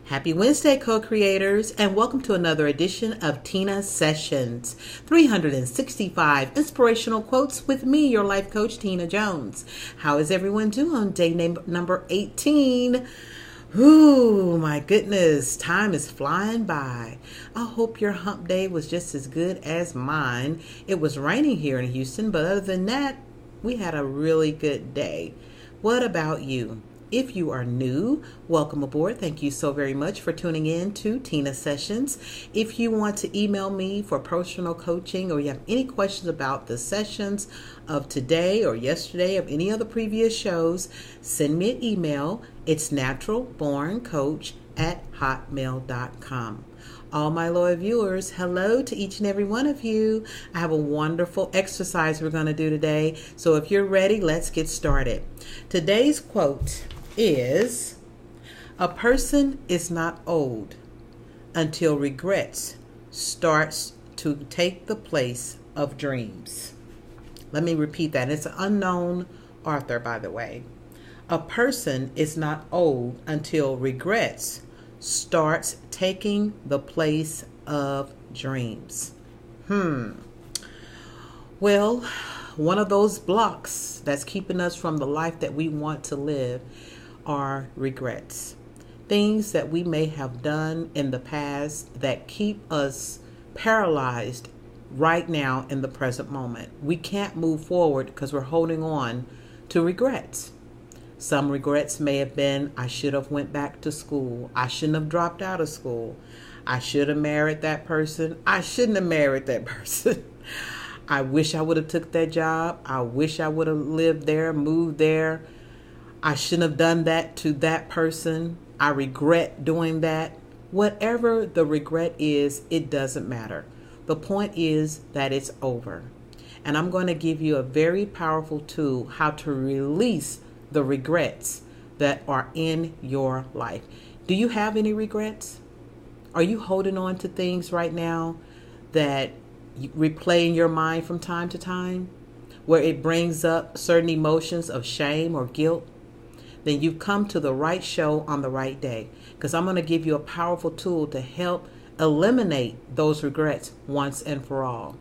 Happy Wednesday, co-creators, and welcome to another edition of Teena Sessions, 365 inspirational quotes with me, your life coach, Teena Jones. How is everyone doing? Day number 18. Ooh, my goodness, time is flying by. I hope your hump day was just as good as mine. It was raining here in Houston, but other than that, we had a really good day. What about you? If you are new, welcome aboard. Thank you so very much for tuning in to Teena Sessions. If you want to email me for personal coaching or you have any questions about the sessions of today or yesterday of any other previous shows, send me an email. It's naturalborncoach@hotmail.com. All my loyal viewers, hello to each and every one of you. I have a wonderful exercise we're going to do today. So if you're ready, let's get started. Today's quote is, a person is not old until regrets starts to take the place of dreams. Let me repeat that. It's an unknown author, by the way. A person is not old until regrets starts taking the place of dreams. Well, one of those blocks that's keeping us from the life that we want to live are regrets. Things that we may have done in the past that keep us paralyzed right now in the present moment. We can't move forward because we're holding on to regrets. Some regrets may have been, I should have went back to school. I shouldn't have dropped out of school. I should have married that person. I shouldn't have married that person. I wish I would have took that job. I wish I would have lived there, moved there. I shouldn't have done that to that person. I regret doing that. Whatever the regret is, it doesn't matter. The point is that it's over. And I'm going to give you a very powerful tool how to release the regrets that are in your life. Do you have any regrets? Are you holding on to things right now that you replay in your mind from time to time, where it brings up certain emotions of shame or guilt? Then you've come to the right show on the right day, because I'm going to give you a powerful tool to help eliminate those regrets once and for all.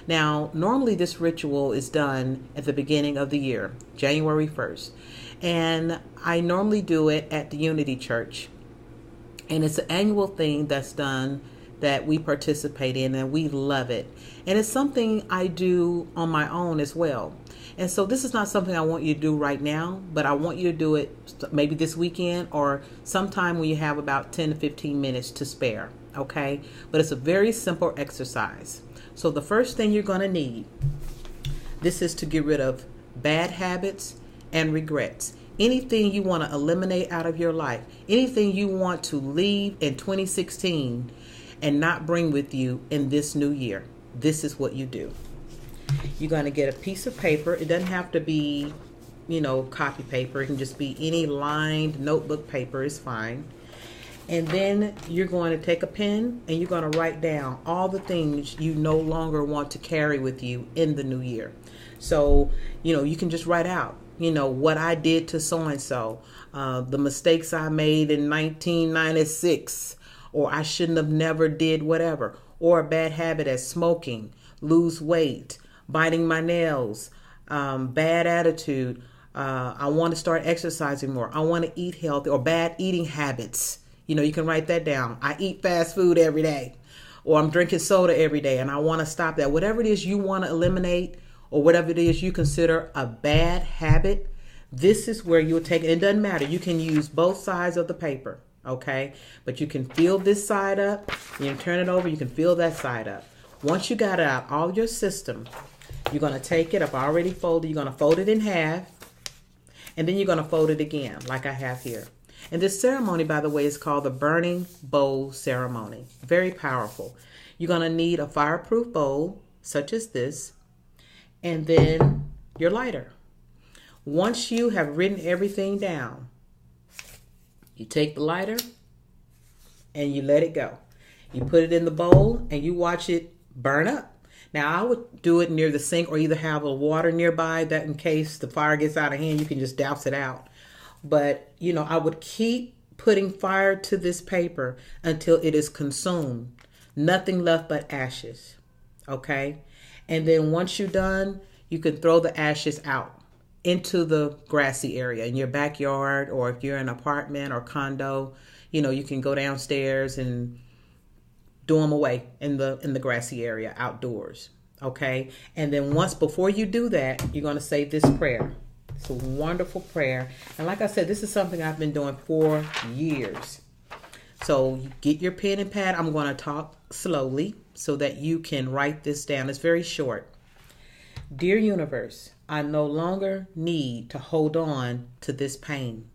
Now, normally this ritual is done at the beginning of the year, January 1st. And I normally do it at the Unity Church. And it's an annual thing that's done that we participate in, and we love it. And it's something I do on my own as well. And so this is not something I want you to do right now, but I want you to do it maybe this weekend or sometime when you have about 10 to 15 minutes to spare, okay? But it's a very simple exercise. So the first thing you're going to need, this is to get rid of bad habits and regrets. Anything you want to eliminate out of your life, anything you want to leave in 2016 and not bring with you in this new year, this is what you do. You're going to get a piece of paper. It doesn't have to be, copy paper. It can just be any lined notebook paper is fine. And then you're going to take a pen and you're going to write down all the things you no longer want to carry with you in the new year. So, you can just write out, what I did to so-and-so, the mistakes I made in 1996, or I shouldn't have never did whatever, or a bad habit as smoking, lose weight, biting my nails, bad attitude. I want to start exercising more. I want to eat healthy, or bad eating habits. You can write that down. I eat fast food every day, or I'm drinking soda every day and I want to stop that. Whatever it is you want to eliminate, or whatever it is you consider a bad habit, this is where you'll take it. It doesn't matter. You can use both sides of the paper, okay? But you can fill this side up. You can turn it over. You can fill that side up. Once you got it out, all your system, you're going to take it. I've already folded. You're going to fold it in half. And then you're going to fold it again, like I have here. And this ceremony, by the way, is called the burning bowl ceremony. Very powerful. You're going to need a fireproof bowl, such as this, and then your lighter. Once you have written everything down, you take the lighter and you let it go. You put it in the bowl and you watch it burn up. Now, I would do it near the sink or either have a water nearby that in case the fire gets out of hand, you can just douse it out. But, I would keep putting fire to this paper until it is consumed. Nothing left but ashes. Okay? And then once you're done, you can throw the ashes out into the grassy area in your backyard, or if you're in an apartment or condo, you can go downstairs and do them away in the grassy area outdoors. Okay? And then before you do that, you're going to say this prayer. It's a wonderful prayer. And like I said, this is something I've been doing for years. So get your pen and pad. I'm going to talk slowly so that you can write this down. It's very short. Dear universe, I no longer need to hold on to this pain.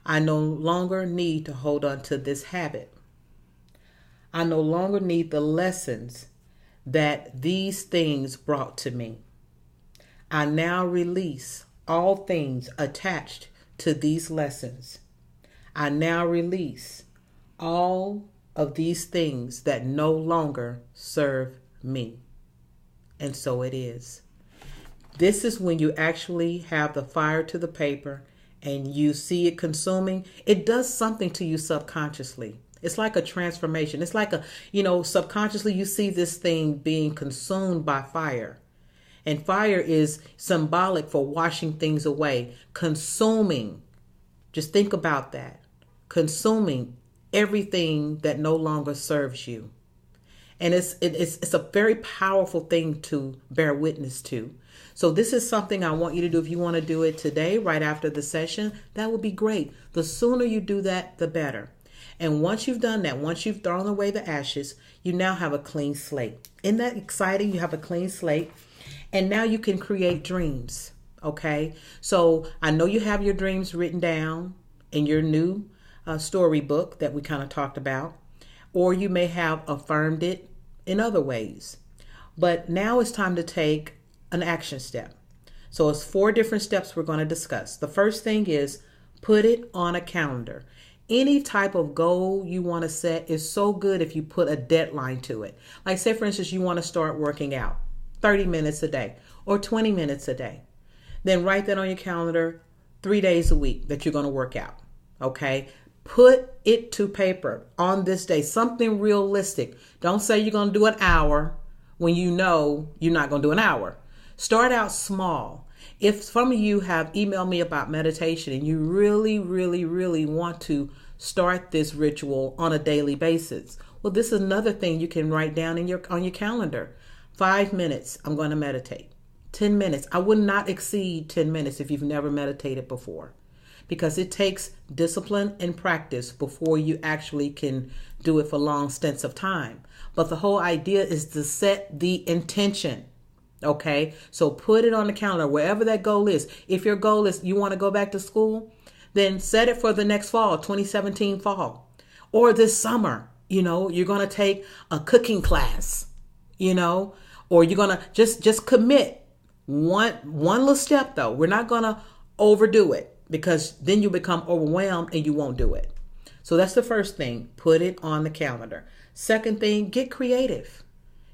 I no longer need to hold on to this habit. I no longer need the lessons that these things brought to me. I now release all things attached to these lessons. I now release all of these things that no longer serve me. And so it is. This is when you actually have the fire to the paper and you see it consuming. It does something to you subconsciously. It's like a transformation. It's like subconsciously you see this thing being consumed by fire. And fire is symbolic for washing things away, consuming. Just think about that. Consuming everything that no longer serves you. And it's a very powerful thing to bear witness to. So this is something I want you to do. If you want to do it today, right after the session, that would be great. The sooner you do that, the better. And once you've done that, once you've thrown away the ashes, you now have a clean slate. Isn't that exciting? You have a clean slate. And now you can create dreams. Okay? So I know you have your dreams written down in your new storybook that we kind of talked about. Or you may have affirmed it in other ways. But now it's time to take an action step. So it's 4 different steps we're going to discuss. The first thing is put it on a calendar. Any type of goal you want to set is so good if you put a deadline to it. Like say, for instance, you want to start working out 30 minutes a day or 20 minutes a day. Then write that on your calendar 3 days a week that you're going to work out. Okay? Put it to paper on this day, something realistic. Don't say you're going to do an hour when you know you're not going to do an hour. Start out small. If some of you have emailed me about meditation and you really, really, really want to start this ritual on a daily basis, well, this is another thing you can write down on your calendar. 5 minutes, I'm going to meditate. 10 minutes. I would not exceed 10 minutes if you've never meditated before. Because it takes discipline and practice before you actually can do it for long stints of time. But the whole idea is to set the intention. Okay? So put it on the calendar, wherever that goal is. If your goal is you want to go back to school, then set it for the next fall, 2017 fall. Or this summer, you're going to take a cooking class, or you're going to just commit one little step though. We're not going to overdo it. Because then you become overwhelmed and you won't do it. So that's the first thing. Put it on the calendar. Second thing, get creative.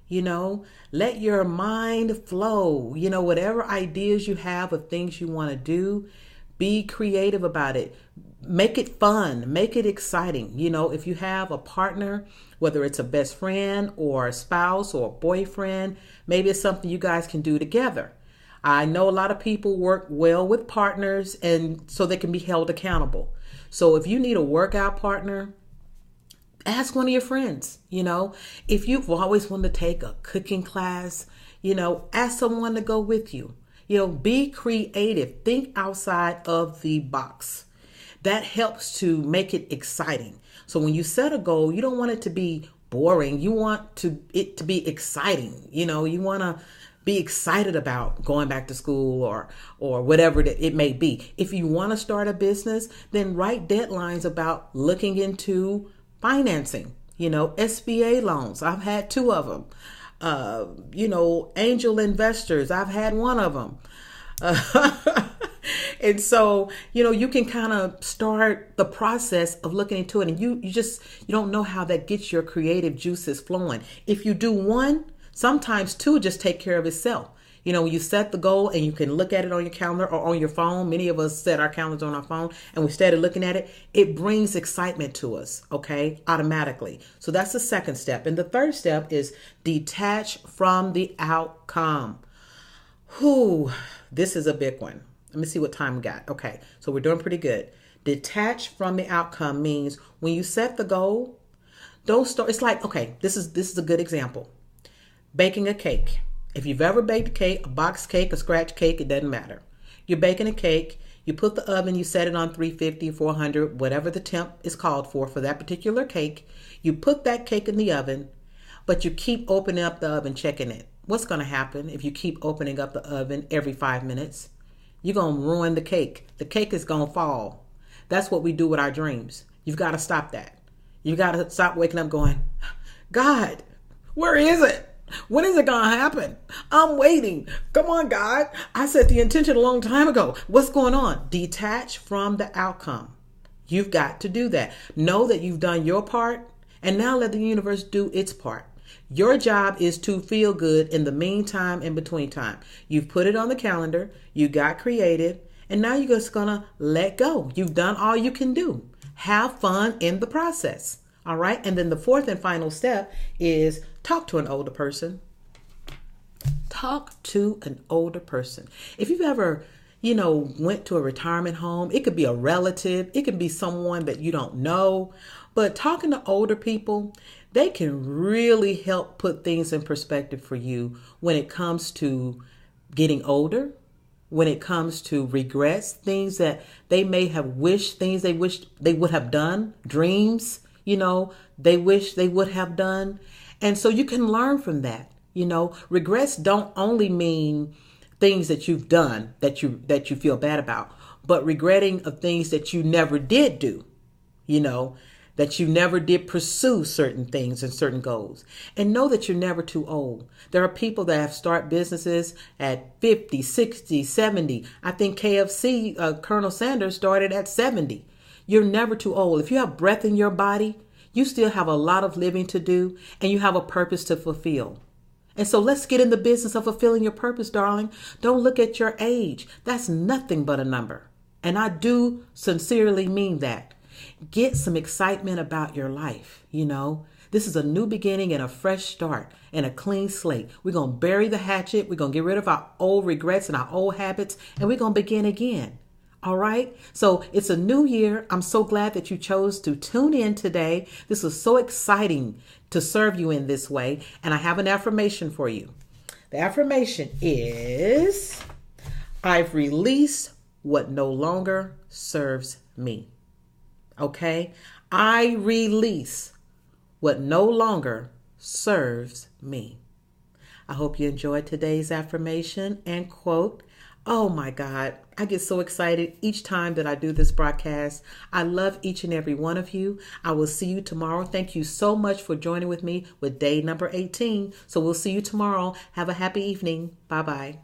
Let your mind flow. Whatever ideas you have of things you want to do, be creative about it. Make it fun. Make it exciting. If you have a partner, whether it's a best friend or a spouse or a boyfriend, maybe it's something you guys can do together. I know a lot of people work well with partners and so they can be held accountable. So if you need a workout partner, ask one of your friends. If you've always wanted to take a cooking class, ask someone to go with you. Be creative. Think outside of the box. That helps to make it exciting. So when you set a goal, you don't want it to be boring. You want it to be exciting. You want to be excited about going back to school or whatever it may be. If you want to start a business, then write deadlines about looking into financing, SBA loans. I've had 2 of them. Angel investors. I've had 1 of them. And so, you can kind of start the process of looking into it, and you don't know how that gets your creative juices flowing. If you do 1, sometimes 2 just take care of itself. You know, when you set the goal and you can look at it on your calendar or on your phone, many of us set our calendars on our phone and we started looking at it, it brings excitement to us, okay, automatically. So that's the second step. And the third step is detach from the outcome. Whew, this is a big one. Let me see what time we got. Okay, so we're doing pretty good. Detach from the outcome means when you set the goal, don't start. It's like, okay, this is a good example. Baking a cake. If you've ever baked a cake, a box cake, a scratch cake, it doesn't matter. You're baking a cake, you put the oven, you set it on 350, 400, whatever the temp is called for that particular cake. You put that cake in the oven, but you keep opening up the oven, checking it. What's going to happen if you keep opening up the oven every 5 minutes? You're going to ruin the cake. The cake is going to fall. That's what we do with our dreams. You've got to stop that. You got to stop waking up going, God, where is it? When is it going to happen? I'm waiting. Come on, God. I set the intention a long time ago. What's going on? Detach from the outcome. You've got to do that. Know that you've done your part, and now let the universe do its part. Your job is to feel good in the meantime, in between time. You've put it on the calendar. You got creative, and now you're just going to let go. You've done all you can do. Have fun in the process. All right. And then the fourth and final step is talk to an older person. Talk to an older person. If you've ever, went to a retirement home, it could be a relative, it could be someone that you don't know, but talking to older people, they can really help put things in perspective for you when it comes to getting older, when it comes to regrets, things that they may have wished, things they wished they would have done, dreams, they wish they would have done. And so you can learn from that. Regrets don't only mean things that you've done that you feel bad about, but regretting of things that you never did do, that you never did pursue certain things and certain goals. And know that you're never too old. There are people that have started businesses at 50, 60, 70. I think KFC, Colonel Sanders started at 70. You're never too old. If you have breath in your body, you still have a lot of living to do, and you have a purpose to fulfill. And so let's get in the business of fulfilling your purpose, darling. Don't look at your age. That's nothing but a number. And I do sincerely mean that. Get some excitement about your life. This is a new beginning and a fresh start and a clean slate. We're going to bury the hatchet. We're going to get rid of our old regrets and our old habits, and we're going to begin again. All right. So it's a new year. I'm so glad that you chose to tune in today. This was so exciting to serve you in this way. And I have an affirmation for you. The affirmation is, I've released what no longer serves me. Okay. I release what no longer serves me. I hope you enjoyed today's affirmation and quote. Oh my God, I get so excited each time that I do this broadcast. I love each and every one of you. I will see you tomorrow. Thank you so much for joining with me with day number 18. So we'll see you tomorrow. Have a happy evening. Bye-bye.